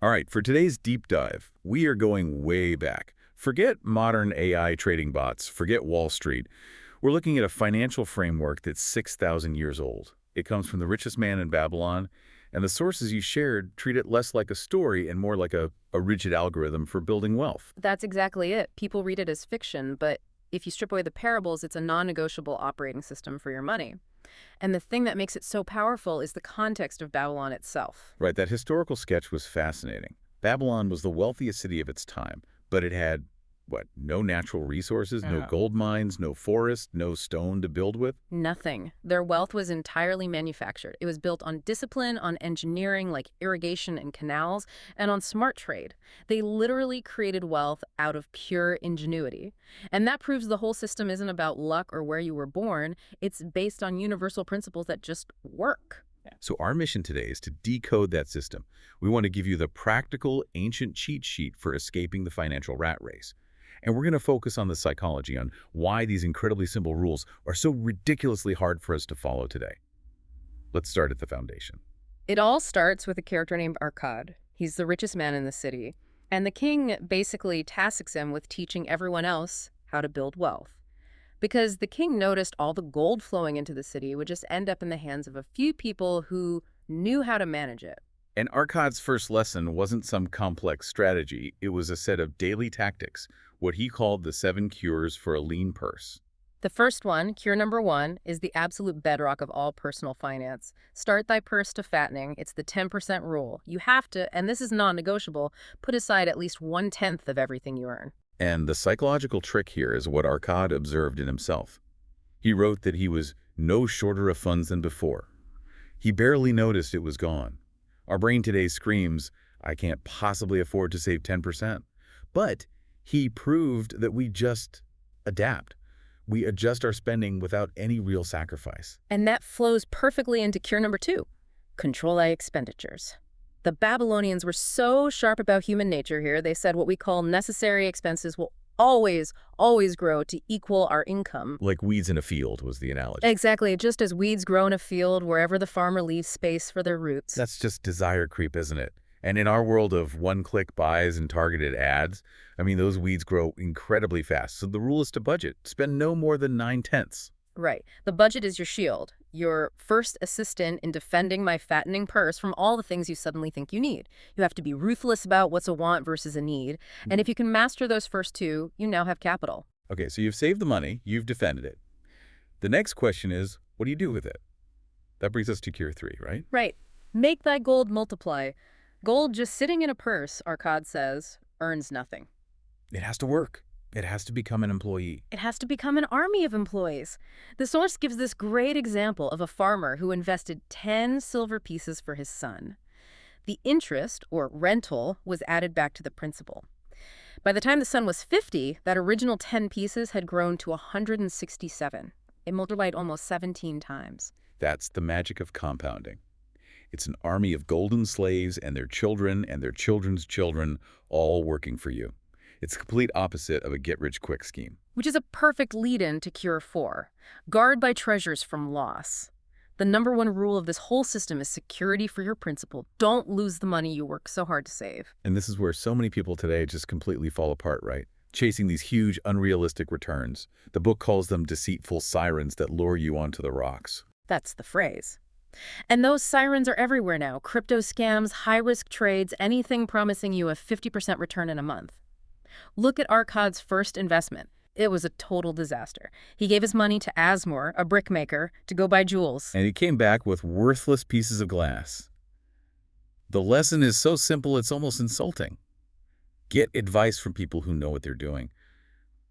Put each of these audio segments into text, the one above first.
All right, for today's deep dive, we are going way back. Forget modern AI trading bots, forget Wall Street. We're looking at a financial framework that's 6,000 years old. It comes from the richest man in Babylon, and the sources you shared treat it less like a story and more like a rigid algorithm for building wealth. That's exactly it. People read it as fiction, but if you strip away the parables, it's a non-negotiable operating system for your money. And the thing that makes it so powerful is the context of Babylon itself. Right, that historical sketch was fascinating. Babylon was the wealthiest city of its time, but it had, what, no natural resources, no gold mines, no forest, no stone to build with? Nothing. Their wealth was entirely manufactured. It was built on discipline, on engineering like irrigation and canals, and on smart trade. They literally created wealth out of pure ingenuity. And that proves the whole system isn't about luck or where you were born. It's based on universal principles that just work. So our mission today is to decode that system. We want to give you the practical, ancient cheat sheet for escaping the financial rat race. And we're going to focus on the psychology, on why these incredibly simple rules are so ridiculously hard for us to follow today. Let's start at the foundation. It all starts with a character named Arkad. He's the richest man in the city. And the king basically tasks him with teaching everyone else how to build wealth. Because the king noticed all the gold flowing into the city would just end up in the hands of a few people who knew how to manage it. And Arkad's first lesson wasn't some complex strategy. It was a set of daily tactics, what he called the 7 cures for a lean purse. The first one, cure number 1, is the absolute bedrock of all personal finance. Start thy purse to fattening. It's the 10% rule. You have to, and this is non-negotiable, put aside at least 1/10 of everything you earn. And the psychological trick here is what Arkad observed in himself. He wrote that he was no shorter of funds than before. He barely noticed it was gone. Our brain today screams, I can't possibly afford to save 10%. But he proved that we just adapt. We adjust our spending without any real sacrifice. And that flows perfectly into cure number 2, control thy expenditures. The Babylonians were so sharp about human nature here, they said what we call necessary expenses will always grow to equal our income. Like weeds in a field was the analogy. Exactly, just as weeds grow in a field wherever the farmer leaves space for their roots. That's just desire creep, isn't it? And in our world of one-click buys and targeted ads, I mean, those weeds grow incredibly fast. So the rule is to budget. Spend no more than 9/10. Right. The budget is your shield, your first assistant in defending my fattening purse from all the things you suddenly think you need. You have to be ruthless about what's a want versus a need. And if you can master those first 2, you now have capital. Okay, so you've saved the money, you've defended it. The next question is, what do you do with it? That brings us to cure 3, right? Right. Make thy gold multiply. Gold just sitting in a purse, Arkad says, earns nothing. It has to work. It has to become an employee. It has to become an army of employees. The source gives this great example of a farmer who invested 10 silver pieces for his son. The interest, or rental, was added back to the principal. By the time the son was 50, that original 10 pieces had grown to 167. It multiplied almost 17 times. That's the magic of compounding. It's an army of golden slaves and their children and their children's children all working for you. It's the complete opposite of a get-rich-quick scheme. Which is a perfect lead-in to cure 4. Guard thy treasures from loss. The number 1 rule of this whole system is security for your principal. Don't lose the money you work so hard to save. And this is where so many people today just completely fall apart, right? Chasing these huge, unrealistic returns. The book calls them deceitful sirens that lure you onto the rocks. That's the phrase. And those sirens are everywhere now. Crypto scams, high-risk trades, anything promising you a 50% return in a month. Look at Arkad's first investment. It was a total disaster. He gave his money to Asmor, a brickmaker, to go buy jewels. And he came back with worthless pieces of glass. The lesson is so simple it's almost insulting. Get advice from people who know what they're doing.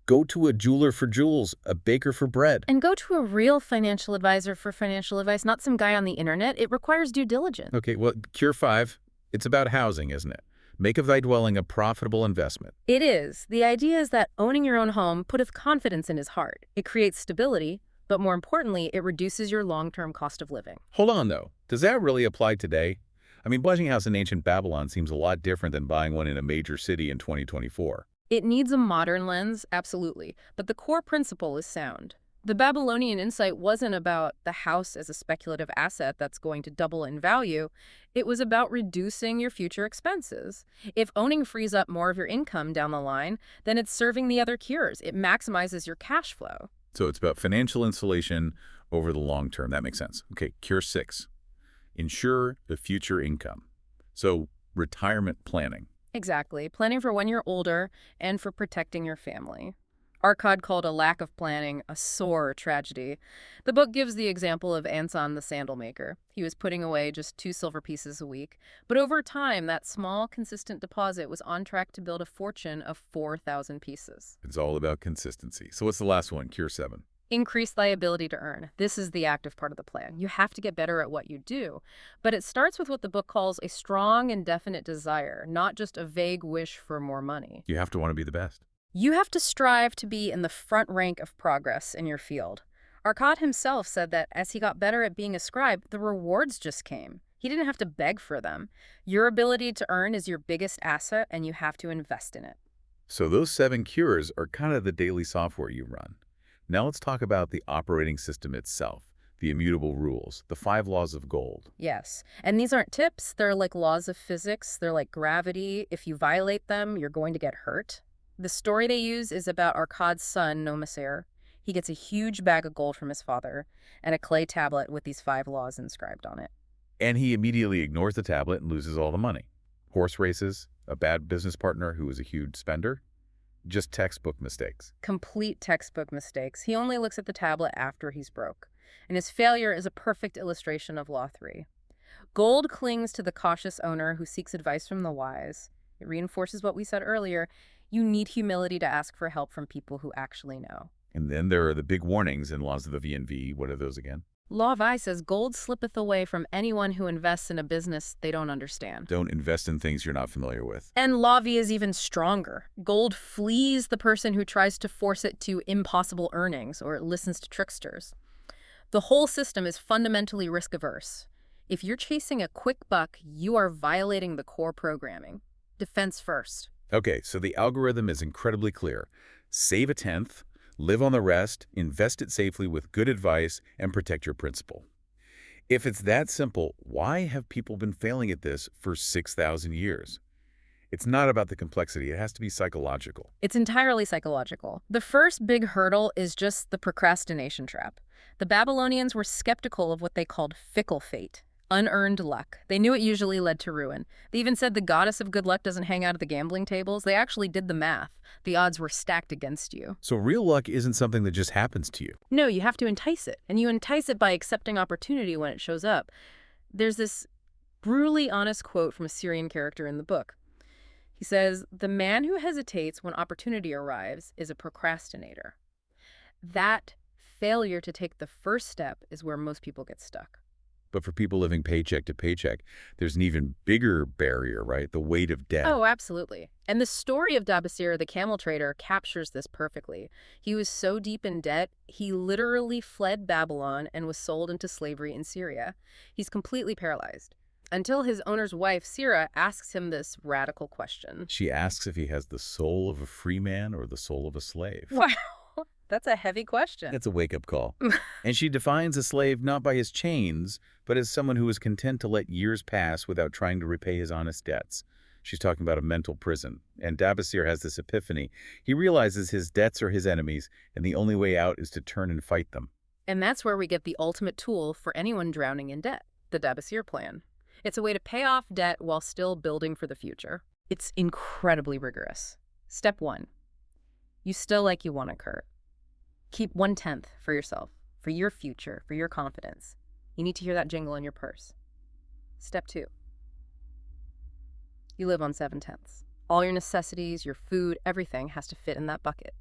Go to a jeweler for jewels, a baker for bread. And go to a real financial advisor for financial advice, not some guy on the internet. It requires due diligence. Okay, well, cure 5, it's about housing, isn't it? Make of thy dwelling a profitable investment. It is. The idea is that owning your own home putteth confidence in his heart. It creates stability, but more importantly, it reduces your long-term cost of living. Hold on, though. Does that really apply today? I mean, budgeting house in ancient Babylon seems a lot different than buying one in a major city in 2024. It needs a modern lens, absolutely, but the core principle is sound. The Babylonian insight wasn't about the house as a speculative asset that's going to double in value. It was about reducing your future expenses. If owning frees up more of your income down the line, then it's serving the other cures. It maximizes your cash flow. So it's about financial insulation over the long term. That makes sense. Okay, cure 6. Ensure the future income. So retirement planning. Exactly. Planning for when you're older and for protecting your family. Arcad called a lack of planning a sore tragedy. The book gives the example of Anson the sandal maker. He was putting away just 2 silver pieces a week, but over time, that small, consistent deposit was on track to build a fortune of 4,000 pieces. It's all about consistency. So what's the last one? Cure 7. Increase thy ability to earn. This is the active part of the plan. You have to get better at what you do. But it starts with what the book calls a strong and definite desire, not just a vague wish for more money. You have to want to be the best. You have to strive to be in the front rank of progress in your field. Arcad himself said that as he got better at being a scribe, the rewards just came. He didn't have to beg for them. Your ability to earn is your biggest asset, and you have to invest in it. So those 7 cures are kind of the daily software you run. Now let's talk about the operating system itself, the immutable rules, the 5 laws of gold. Yes, and these aren't tips. They're like laws of physics. They're like gravity. If you violate them, you're going to get hurt. The story they use is about Arcad's son, Nomaser. He gets a huge bag of gold from his father and a clay tablet with these 5 laws inscribed on it. And he immediately ignores the tablet and loses all the money. Horse races, a bad business partner who was a huge spender, just textbook mistakes. Complete textbook mistakes. He only looks at the tablet after he's broke. And his failure is a perfect illustration of Law 3. Gold clings to the cautious owner who seeks advice from the wise. It reinforces what we said earlier. You need humility to ask for help from people who actually know. And then there are the big warnings in laws of the V&V. What are those again? Law of I says gold slippeth away from anyone who invests in a business they don't understand. Don't invest in things you're not familiar with. And Law V is even stronger. Gold flees the person who tries to force it to impossible earnings or listens to tricksters. The whole system is fundamentally risk-averse. If you're chasing a quick buck, you are violating the core programming. Defense first. Okay, so the algorithm is incredibly clear. Save a tenth, live on the rest, invest it safely with good advice, and protect your principal. If it's that simple, why have people been failing at this for 6,000 years? It's not about the complexity. It has to be psychological. It's entirely psychological. The first big hurdle is just the procrastination trap. The Babylonians were skeptical of what they called fickle fate, unearned luck. They knew it usually led to ruin. They even said the goddess of good luck doesn't hang out at the gambling tables. They actually did the math. The odds were stacked against you. So real luck isn't something that just happens to you. No, you have to entice it. And you entice it by accepting opportunity when it shows up. There's this brutally honest quote from a Syrian character in the book. He says, "The man who hesitates when opportunity arrives is a procrastinator." That failure to take the first step is where most people get stuck. But for people living paycheck to paycheck, there's an even bigger barrier, right? The weight of debt. Oh, absolutely. And the story of Dabasir, the camel trader, captures this perfectly. He was so deep in debt, he literally fled Babylon and was sold into slavery in Syria. He's completely paralyzed. Until his owner's wife, Sira, asks him this radical question. She asks if he has the soul of a free man or the soul of a slave. Wow, that's a heavy question. That's a wake-up call. And she defines a slave not by his chains, but as someone who is content to let years pass without trying to repay his honest debts. She's talking about a mental prison. And Dabasir has this epiphany. He realizes his debts are his enemies, and the only way out is to turn and fight them. And that's where we get the ultimate tool for anyone drowning in debt, the Dabasir plan. It's a way to pay off debt while still building for the future. It's incredibly rigorous. Step 1. You still like you want to, Kurt. Keep 1/10 for yourself, for your future, for your confidence. You need to hear that jingle in your purse. Step 2. You live on 7/10. All your necessities, your food, everything has to fit in that bucket.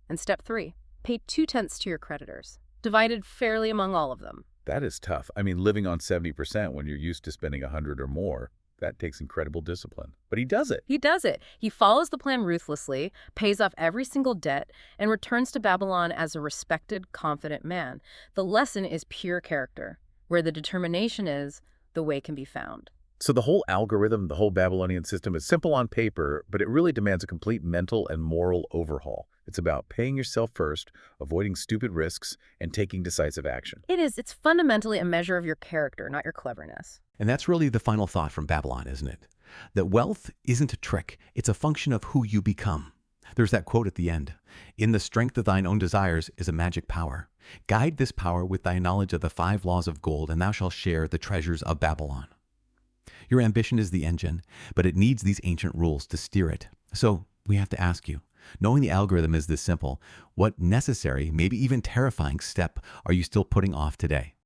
And step 3. Pay 2/10 to your creditors, divided fairly among all of them. That is tough. I mean, living on 70% when you're used to spending 100 or more, that takes incredible discipline. But he does it. He does it. He follows the plan ruthlessly, pays off every single debt, and returns to Babylon as a respected, confident man. The lesson is pure character. Where the determination is, the way can be found. So the whole algorithm, the whole Babylonian system is simple on paper, but it really demands a complete mental and moral overhaul. It's about paying yourself first, avoiding stupid risks, and taking decisive action. It is. It's fundamentally a measure of your character, not your cleverness. And that's really the final thought from Babylon, isn't it? That wealth isn't a trick. It's a function of who you become. There's that quote at the end. In the strength of thine own desires is a magic power. Guide this power with thy knowledge of the 5 laws of gold, and thou shalt share the treasures of Babylon. Your ambition is the engine, but it needs these ancient rules to steer it. So we have to ask you, knowing the algorithm is this simple, what necessary, maybe even terrifying step are you still putting off today?